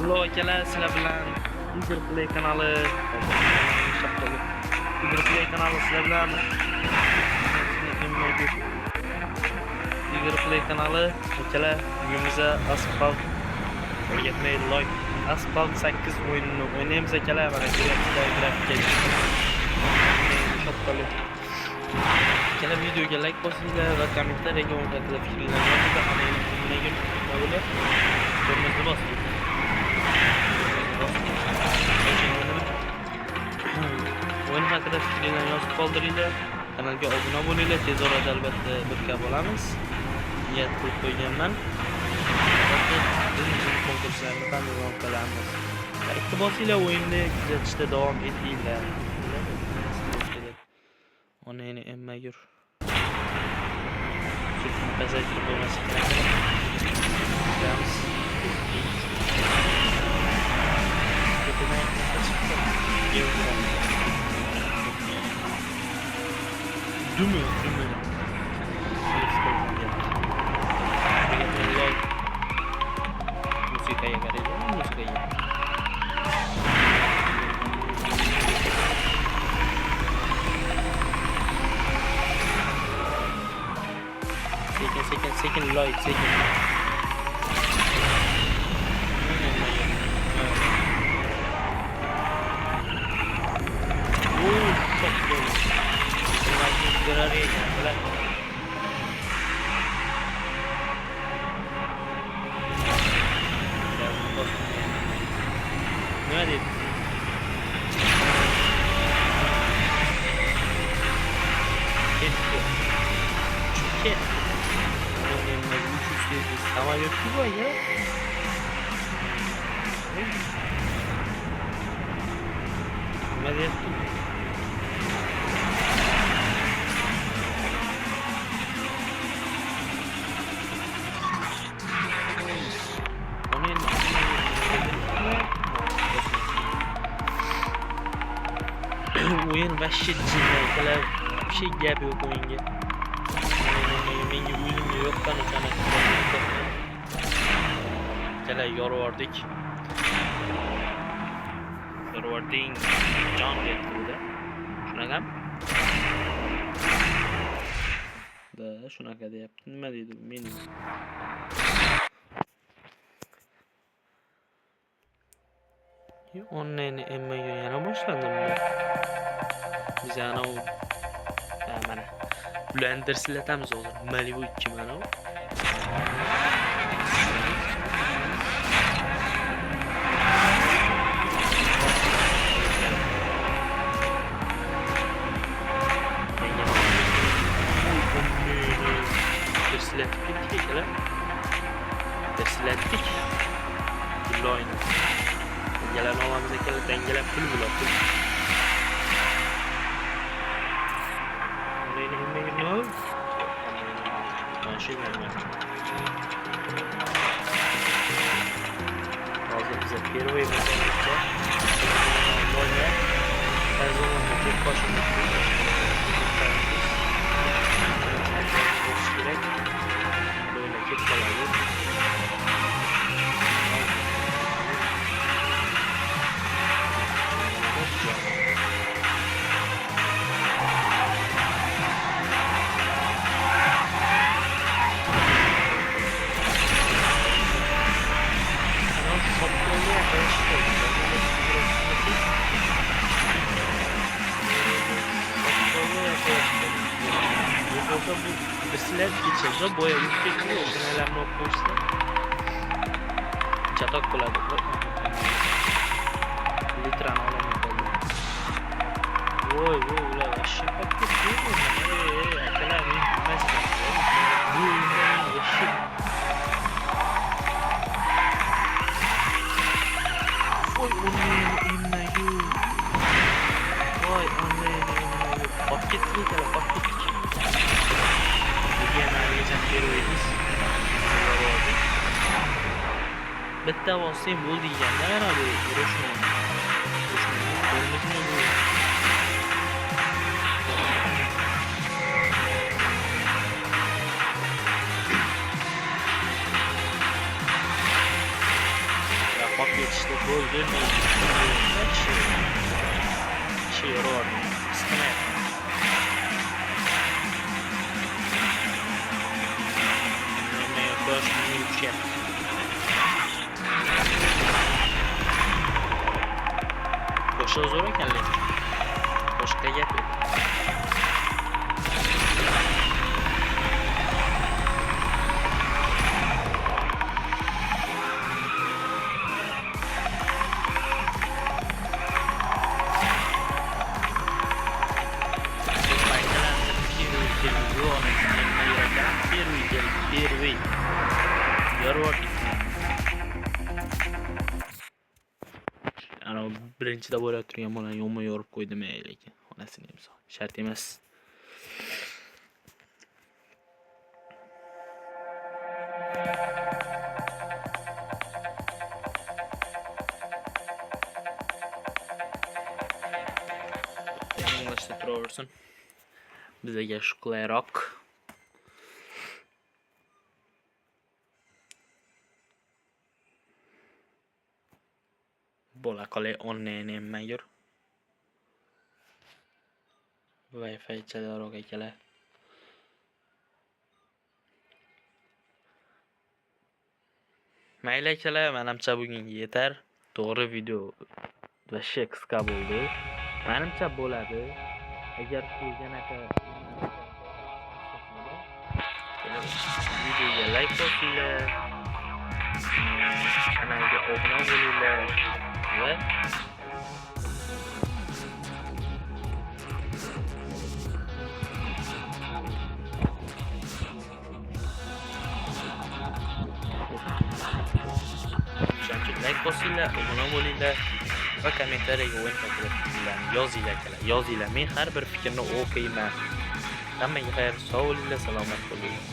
Hello akalar, sizlar bilan Eager Play kanali sizlar bilan Eager Play kanali akalar, bugunimizda Asphalt o'rgatmaydi like Asphalt 8 o'yinini o'ynaymiz akalar. Mana ko'ryapsizlar, grafikaga shopqali. Akalar, videoga like bosinglar va kommentariyaga o'yin haqida fikrlaringizni yozinglar. Qo'rqmasdan bosing. O'yin haqida fikrlaringizni yozib qoldiringlar. Kanalga obuna bo'linglar. Tez orada albatta birga bo'lamiz. Niyat qilib qo'yganman. Konkurslarni qanday qilamiz? Like bosinglar, o'yinni kuzatishda davom etinglar. Ona yana emma yur. Sutni pasaytirib bo'lmasa kerak. Qilamiz. Düme. Musikaya qaraydi, musikaya. Sekin light, sekin. Çok güzel. Bir araya geldiler. Ne dedim? Çünkü sama yok ki bu ya. Ne dedim? O'yin vashshit jinaykalar, bir şey gap yo'q o'yinga. Menga o'yinga yo'qdan o'tana. Akalar yorvordik. Yorvording. Jon deyapti-da. Shunaqami? Da, shunaqa deyapti. Nima deydi men? Online emmaga yana boshlandimmi? Biz ana u mana Blender silatamiz hozir. Malibu 2 mana u. Silatdik. Loyni. Gelen olmamıza kadar dengelen pul bulaklı. Neyini bilmeyin ne olur? Ben şey vermem. Fazla bize geri koyayım. Böyle her zaman da tek başına gerek. Böyle kek kalayım. Burada bu silet geçirdi, boya yüksek oluyor, önemli okuyuşlar. Çatak kuladı bu. Litran olamıyor. Oy, ulan aşağı baktık değil mi? Akalar bilmez. Bu ürünlerin yaşı. Oy, onları. Vay, onları. Paket değil de paket. Bitta bossang bo'ldi deganda mana bu urushni. haq etishda gol bermaydi. Kishi yo'q. Isitmayapti. Qo'shiq zo'r ekan lekin. Qo'shiqqa gap yo'q. Birinchida bo'lib turgan bolani yomon yorib qo'ydim lekin onasini ham shart emas. Yanglishda turaversin. Bizga shu qulayroq. Bola qolay online mayor. Wi-Fi chalaroq akalar. Mayli akalar, menimcha bugunga yetar. To'g'ri video va qisqa bo'ldi. Menimcha bo'ladi. Agar ko'rganaqa videoga like bosinglar, kanalga obuna bo'linglar va like bosinglar, obuna bo'linglar va kommentariyaga o'yin takliflaringizni yozinglar. Men har bir fikrni o'qiyman. Hammaga xayr, sog' bo'linglar, salomat bo'linglar.